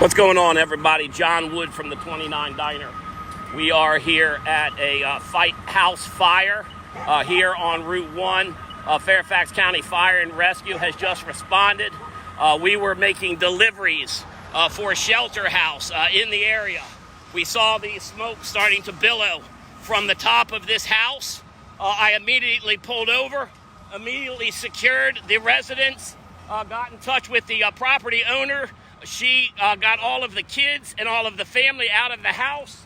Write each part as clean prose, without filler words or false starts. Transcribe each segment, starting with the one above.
What's going on, everybody? John Wood from the 29 Diner. We are here at a house fire here on Route 1. Fairfax County Fire and Rescue has just responded. We were making deliveries for ShelterHouse in the area. We saw the smoke starting to billow from the top of this house. I immediately pulled over, immediately secured the residence, got in touch with the property owner. She got all of the kids and all of the family out of the house.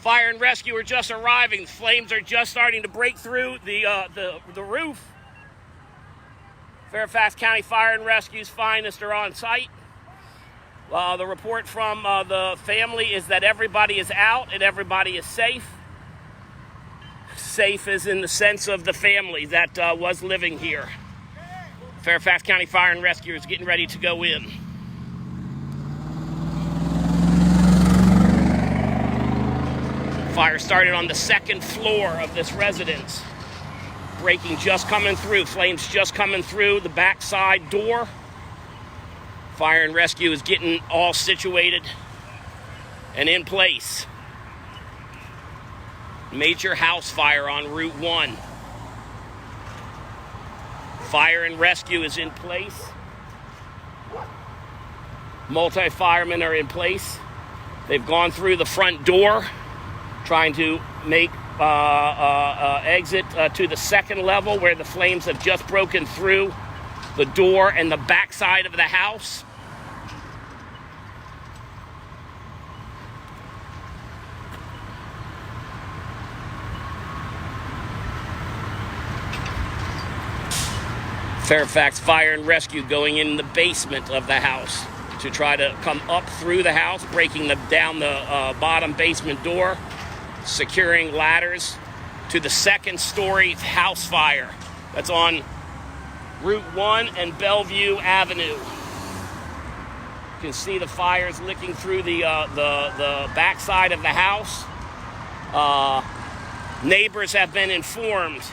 Fire and rescue are just arriving. The flames are just starting to break through the roof. Fairfax County Fire and Rescue's finest are on site. The report from the family is that everybody is out and everybody is safe. Safe is in the sense of the family that was living here. Fairfax County Fire and Rescue is getting ready to go in. Fire started on the second floor of this residence. Breaking just coming through, flames just coming through the backside door. Fire and rescue is getting all situated and in place. Major house fire on Route 1. Fire and rescue is in place. Multi-firemen are in place. They've gone through the front door, trying to make exit to the second level where the flames have just broken through the door and the backside of the house. Fairfax Fire and Rescue going in the basement of the house to try to come up through the house, breaking down the bottom basement door, securing ladders to the second story house fire that's on Route 1 and Bellevue Avenue. You can see the fires licking through the backside of the house. Neighbors have been informed.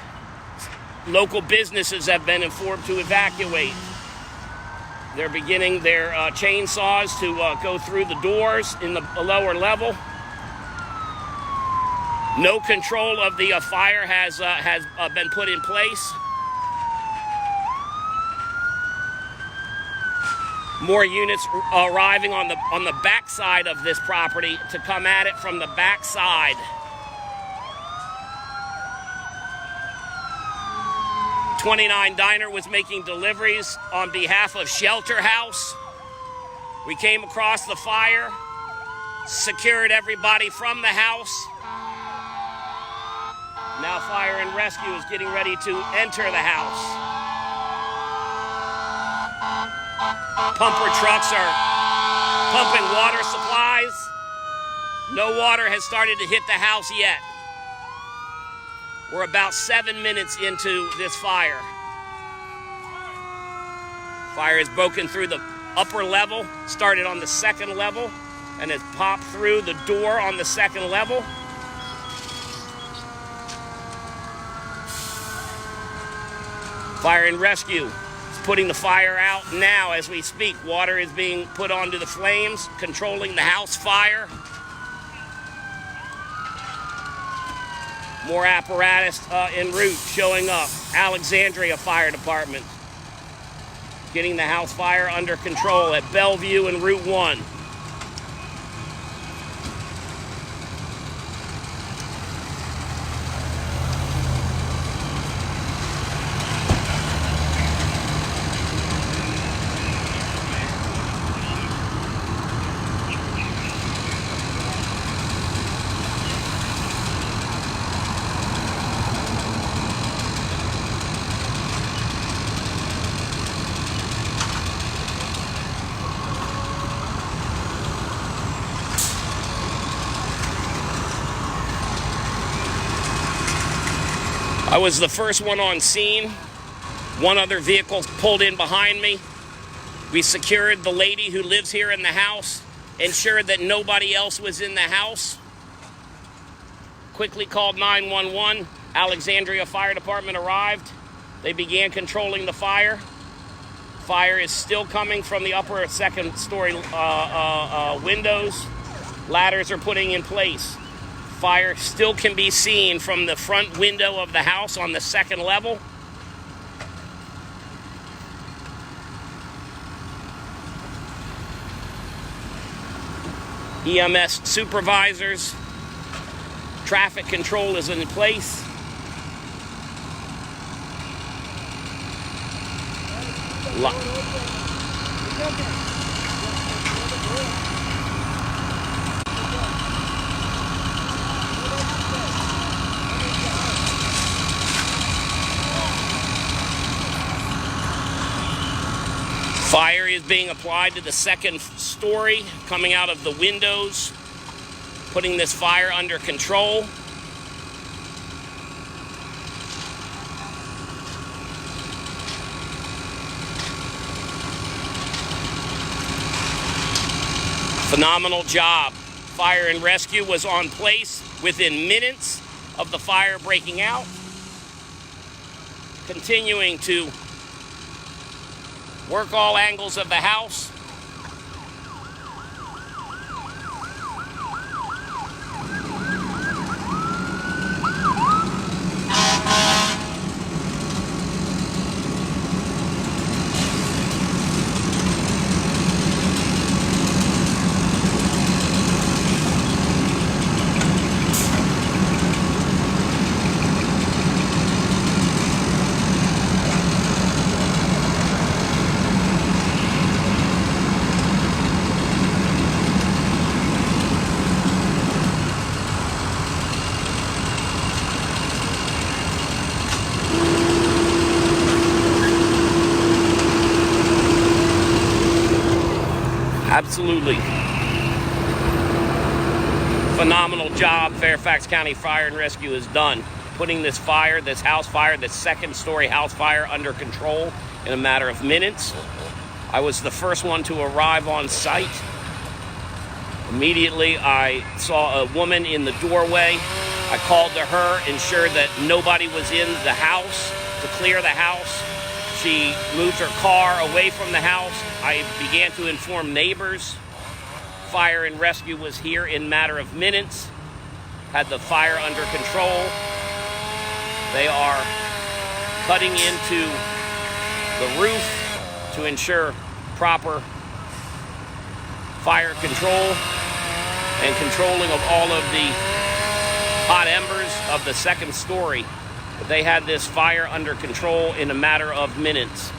Local businesses have been informed to evacuate. They're beginning their chainsaws to go through the doors in the lower level. No control of the fire has been put in place. More units arriving on the backside of this property to come at it from the backside. 29 Diner was making deliveries on behalf of ShelterHouse. We came across the fire, secured everybody from the house. Now Fire and Rescue is getting ready to enter the house. Pumper trucks are pumping water supplies. No water has started to hit the house yet. We're about 7 minutes into this fire. Fire has broken through the upper level, started on the second level, and has popped through the door on the second level. Fire and Rescue is putting the fire out now as we speak. Water is being put onto the flames, controlling the house fire. More apparatus en route showing up. Alexandria Fire Department getting the house fire under control at Bellevue and Route 1. I was the first one on scene. One other vehicle pulled in behind me. We secured the lady who lives here in the house, ensured that nobody else was in the house. Quickly called 911. Alexandria Fire Department arrived. They began controlling the fire. Fire is still coming from the upper second story windows. Ladders are putting in place. Fire still can be seen from the front window of the house on the second level. EMS supervisors, traffic control is in place. Fire is being applied to the second story, coming out of the windows, putting this fire under control. Phenomenal job. Fire and rescue was on place within minutes of the fire breaking out. Continuing to work all angles of the house. Absolutely phenomenal job Fairfax County Fire and Rescue has done, putting this fire, this house fire, this second story house fire under control in a matter of minutes. I was the first one to arrive on site. Immediately I saw a woman in the doorway. I called to her, ensured that nobody was in the house, to clear the house. She moved her car away from the house. I began to inform neighbors. Fire and rescue was here in a matter of minutes, had the fire under control. They are cutting into the roof to ensure proper fire control and controlling of all of the hot embers of the second story. They had this fire under control in a matter of minutes.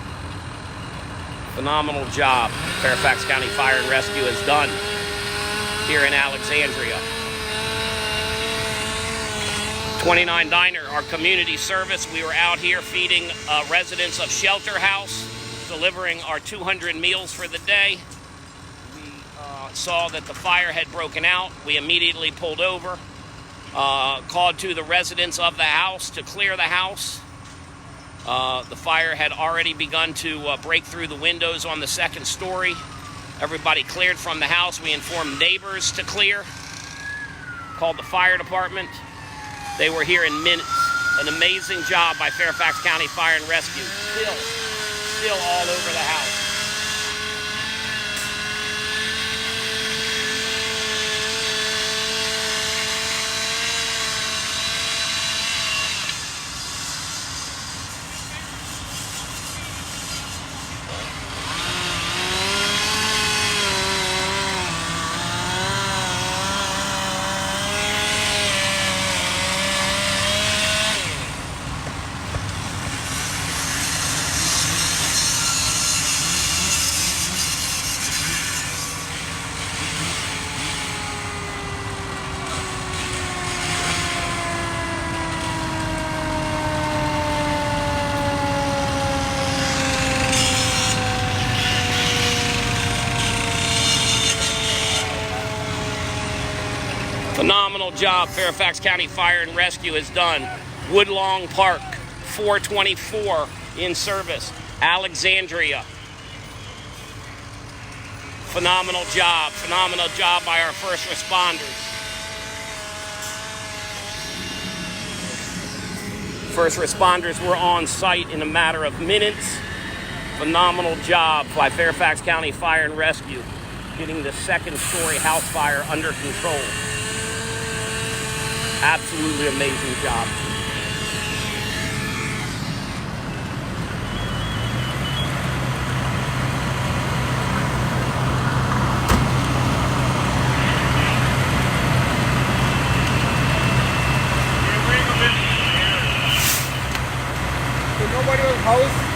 Phenomenal job Fairfax County Fire and Rescue has done here in Alexandria. 29 Diner, our community service. We were out here feeding residents of ShelterHouse, delivering our 200 meals for the day. We saw that the fire had broken out. We immediately pulled over. Called to the residents of the house to clear the house. The fire had already begun to break through the windows on the second story. Everybody cleared from the house. We informed neighbors to clear. Called the fire department. They were here in minutes. An amazing job by Fairfax County Fire and Rescue. Still all over the house. Phenomenal job Fairfax County Fire and Rescue has done. Woodlawn Park, 424 in service. Alexandria. Phenomenal job by our first responders. First responders were on site in a matter of minutes. Phenomenal job by Fairfax County Fire and Rescue getting the second-story house fire under control. Absolutely amazing job. Nobody was house?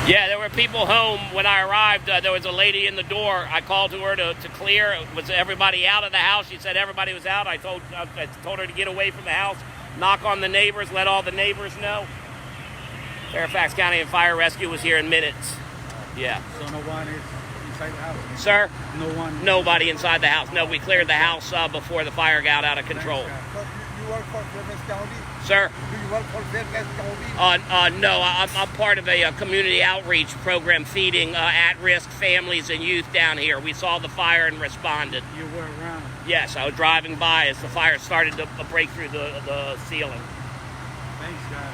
Yeah, there were people home when I arrived. There was a lady in the door. I called to her to clear. Was everybody out of the house? She said everybody was out. I told her to get away from the house, knock on the neighbors, let all the neighbors know. Fairfax County and Fire Rescue was here in minutes. Yeah. So no one is inside the house? Sir? No one? Nobody inside the house. No, we cleared the house before the fire got out of control. So you work for Fairfax County? Sir? Do you work for Fairfax County? No, I'm part of a community outreach program feeding at-risk families and youth down here. We saw the fire and responded. You were around? Yes, I was driving by as the fire started to break through the ceiling. Thanks, God.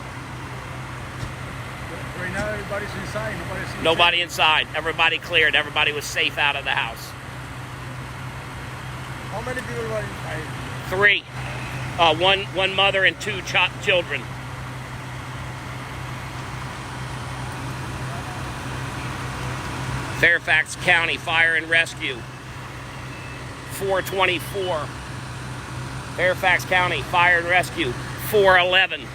Right now, everybody's inside. Nobody inside. Everybody cleared. Everybody was safe out of the house. How many people were inside? 3. One mother and 2 children. Fairfax County Fire and Rescue. 424. Fairfax County Fire and Rescue. 411.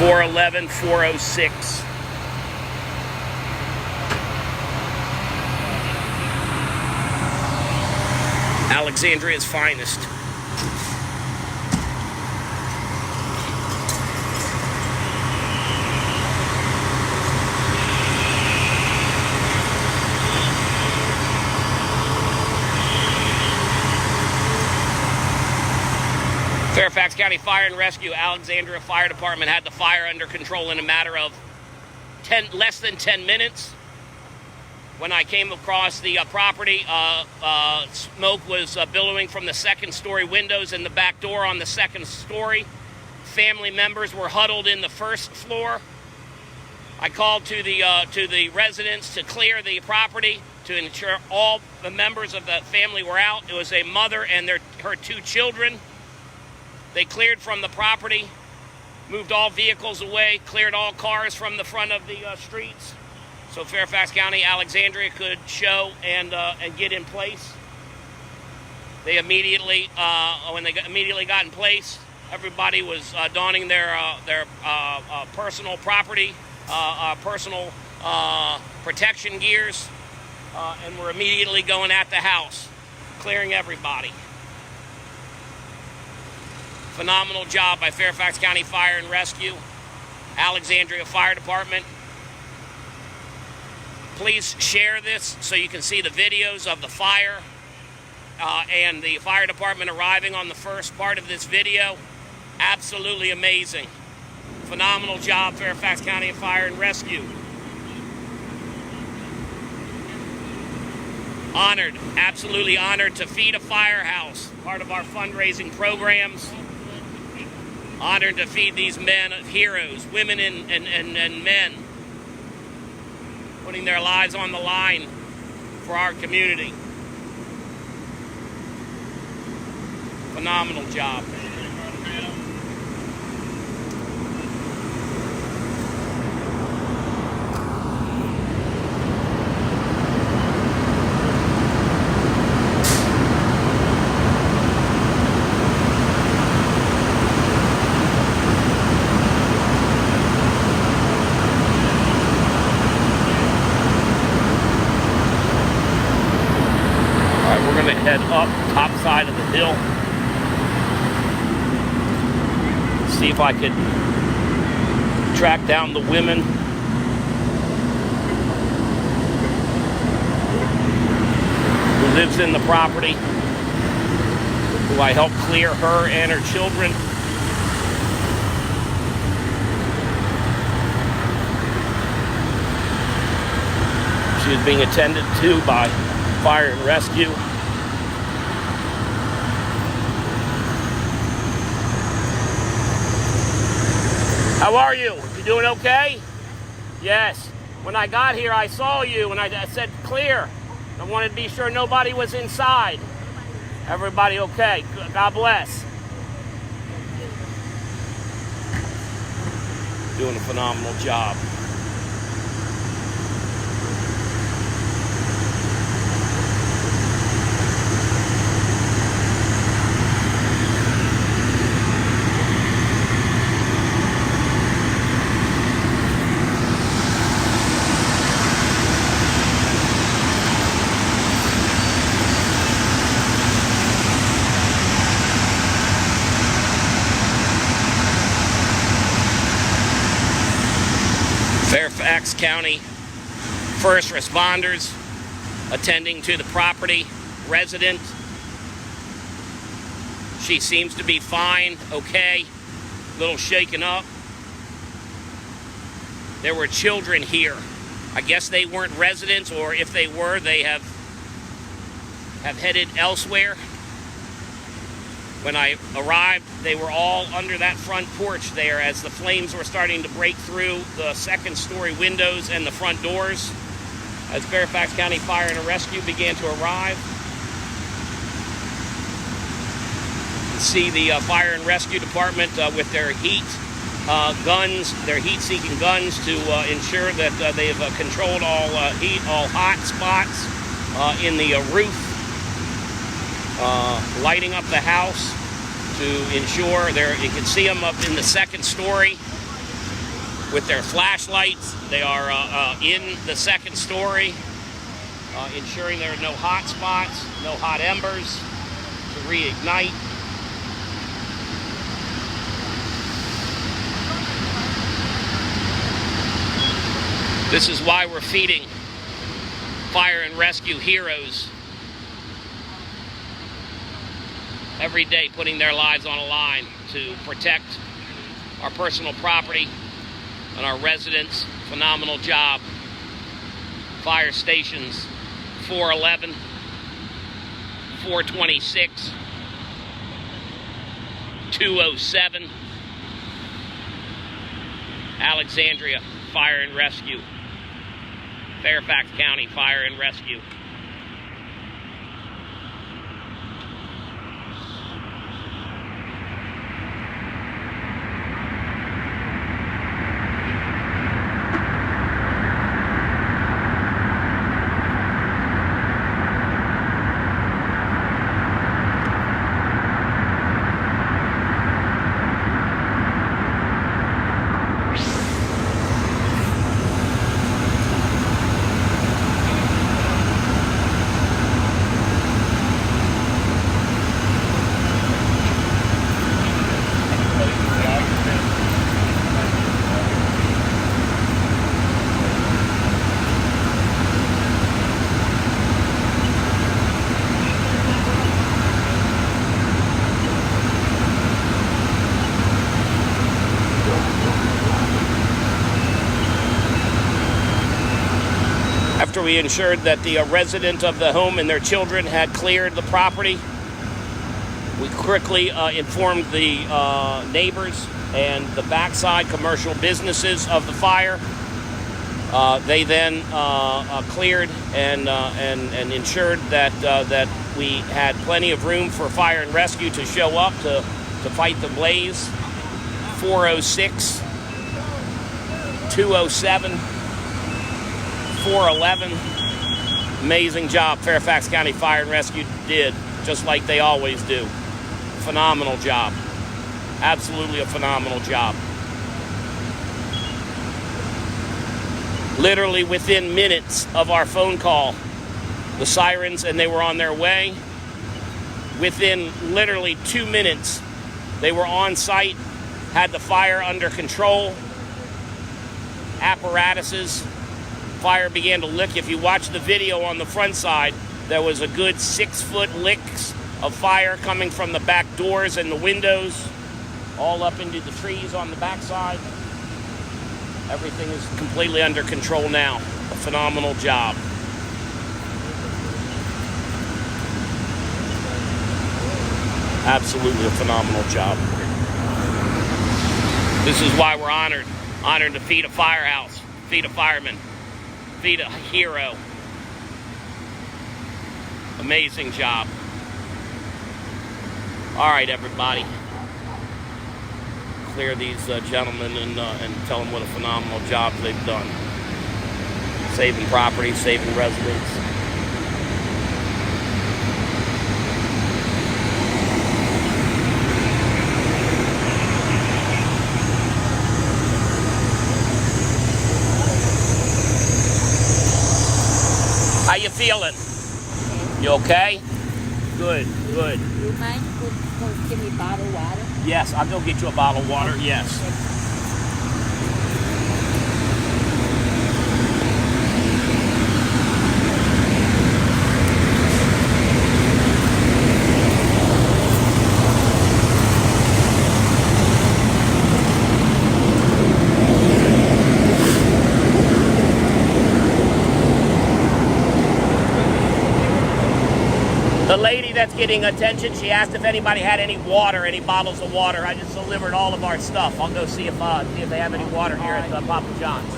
.411, 406. Alexandria's finest. Fairfax County Fire and Rescue, Alexandria Fire Department had the fire under control in a matter of less than 10 minutes. When I came across the property, smoke was billowing from the second-story windows and the back door on the second story. Family members were huddled in the first floor. I called to the residents to clear the property to ensure all the members of the family were out. It was a mother and her 2 children. They cleared from the property, moved all vehicles away, cleared all cars from the front of the streets, so Fairfax County, Alexandria could show and get in place. They immediately, when they immediately got in place, everybody was donning their personal property, personal protection gears, and were immediately going at the house, clearing everybody. Phenomenal job by Fairfax County Fire and Rescue, Alexandria Fire Department. Please share this so you can see the videos of the fire and the fire department arriving on the first part of this video. Absolutely amazing. Phenomenal job, Fairfax County Fire and Rescue. Honored, absolutely honored to feed a firehouse, part of our fundraising programs. Honored to feed these men, heroes, women and men, putting their lives on the line for our community. Phenomenal job. Head up top side of the hill. See if I could track down the women. Who lives in the property, who I helped clear her and her children. She is being attended to by Fire and Rescue. How are you? You doing okay? Yes. When I got here, I saw you and I said clear. I wanted to be sure nobody was inside. Everybody okay? God bless. Doing a phenomenal job. Fairfax County first responders attending to the property resident. She seems to be fine, okay, a little shaken up. There were children here. I guess they weren't residents, or if they were, they have headed elsewhere. When I arrived, they were all under that front porch there as the flames were starting to break through the second-story windows and the front doors as Fairfax County Fire and Rescue began to arrive. You can see the Fire and Rescue Department with their heat guns, their heat-seeking guns to ensure that they've controlled all heat, all hot spots in the roof. Lighting up the house to ensure you can see them up in the second story with their flashlights. They are in the second story, ensuring there are no hot spots, no hot embers to reignite. This is why we're feeding fire and rescue heroes every day, putting their lives on a line to protect our personal property and our residents. Phenomenal job. Fire stations 411, 426, 207, Alexandria Fire and Rescue, Fairfax County Fire and Rescue. After we ensured that the resident of the home and their children had cleared the property, we quickly informed the neighbors and the backside commercial businesses of the fire. They then cleared and ensured that we had plenty of room for fire and rescue to show up to fight the blaze. 406, 207, 411. Amazing job Fairfax County Fire and Rescue did, just like they always do. Phenomenal job. Absolutely a phenomenal job. Literally within minutes of our phone call, the sirens, and they were on their way. Within literally 2 minutes, they were on site, had the fire under control. Apparatuses. Fire began to lick. If you watch the video on the front side, there was a good 6-foot licks of fire coming from the back doors and the windows, all up into the trees on the backside. Everything is completely under control now. A phenomenal job. Absolutely a phenomenal job. This is why we're honored. Honored to feed a firehouse, feed a fireman, feed a hero. Amazing job. All right, everybody. Clear these gentlemen and tell them what a phenomenal job they've done. Saving property, saving residents. How you feeling? You okay? Good, good. You mind give me a bottle of water? Yes, I'll go get you a bottle of water, yes. The lady that's getting attention, she asked if anybody had any water, any bottles of water. I just delivered all of our stuff. I'll go see if they have any water here at Papa John's.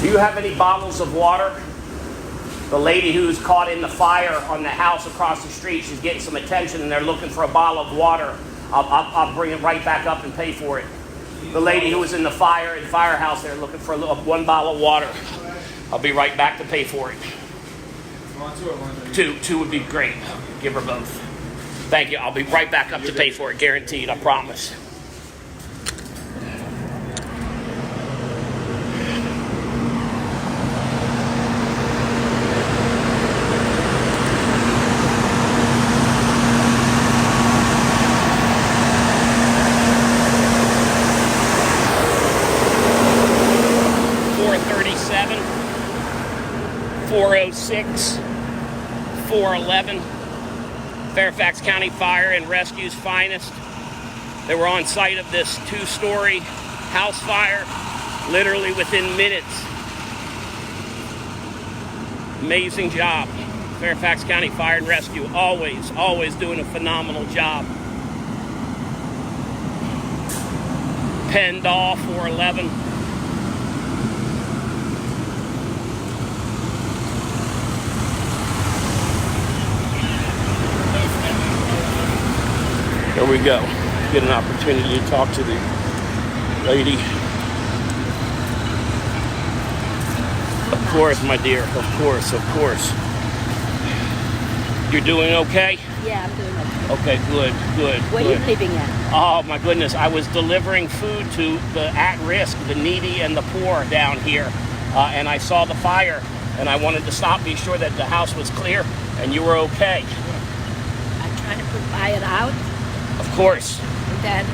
Do you have any bottles of water? The lady who's caught in the fire on the house across the street, she's getting some attention and they're looking for a bottle of water. I'll bring it right back up and pay for it. The lady who was in the fire in firehouse, they're looking for one bottle of water. I'll be right back to pay for it. Two would be great. Give her both. Thank you. I'll be right back up to pay for it, guaranteed. I promise. .406, 411, Fairfax County Fire and Rescue's finest. They were on site of this two-story house fire, literally within minutes. Amazing job. Fairfax County Fire and Rescue, always doing a phenomenal job. Pendaw, 411. Here we go. Get an opportunity to talk to the lady. Of course, my dear. Of course. You're doing okay? Yeah, I'm doing okay. Okay, good. Where are you living at? Oh, my goodness. I was delivering food to the at-risk, the needy, and the poor down here. And I saw the fire, and I wanted to stop, be sure that the house was clear, and you were okay. Yeah. I'm trying to put fire out. Of course. And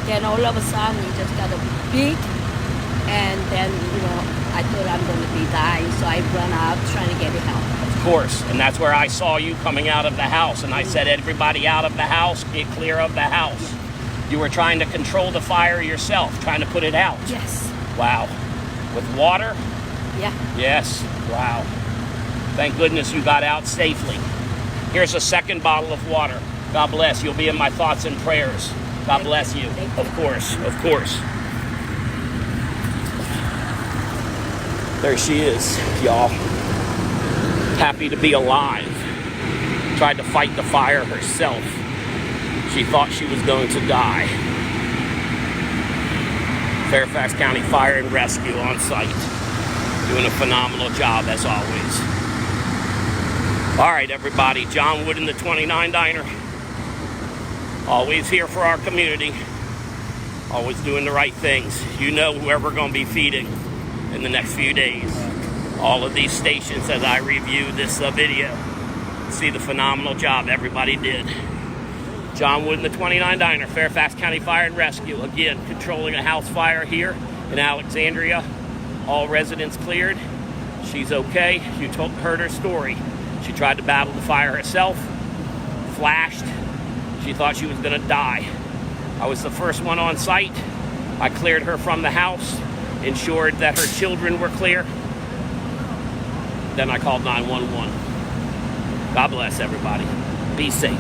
then all of a sudden it just got a big, and then, I thought I'm going to be dying, so I run out trying to get help. Of course, and that's where I saw you coming out of the house, and I said, everybody out of the house, get clear of the house. Yeah. You were trying to control the fire yourself, trying to put it out. Yes. Wow. With water? Yeah. Yes. Wow. Thank goodness you got out safely. Here's a second bottle of water. God bless. You'll be in my thoughts and prayers. God bless you. Of course. There she is, y'all. Happy to be alive. Tried to fight the fire herself. She thought she was going to die. Fairfax County Fire and Rescue on site. Doing a phenomenal job as always. All right, everybody. John Wood in the 29 Diner. Always here for our community. Always doing the right things. You know where we're going to be feeding in the next few days. All of these stations as I review this video. See the phenomenal job everybody did. John Wood in the 29 Diner, Fairfax County Fire and Rescue. Again, controlling a house fire here in Alexandria. All residents cleared. She's okay. You heard her story. She tried to battle the fire herself. Flashed. She thought she was going to die. I was the first one on site. I cleared her from the house, ensured that her children were clear. Then I called 911. God bless everybody. Be safe.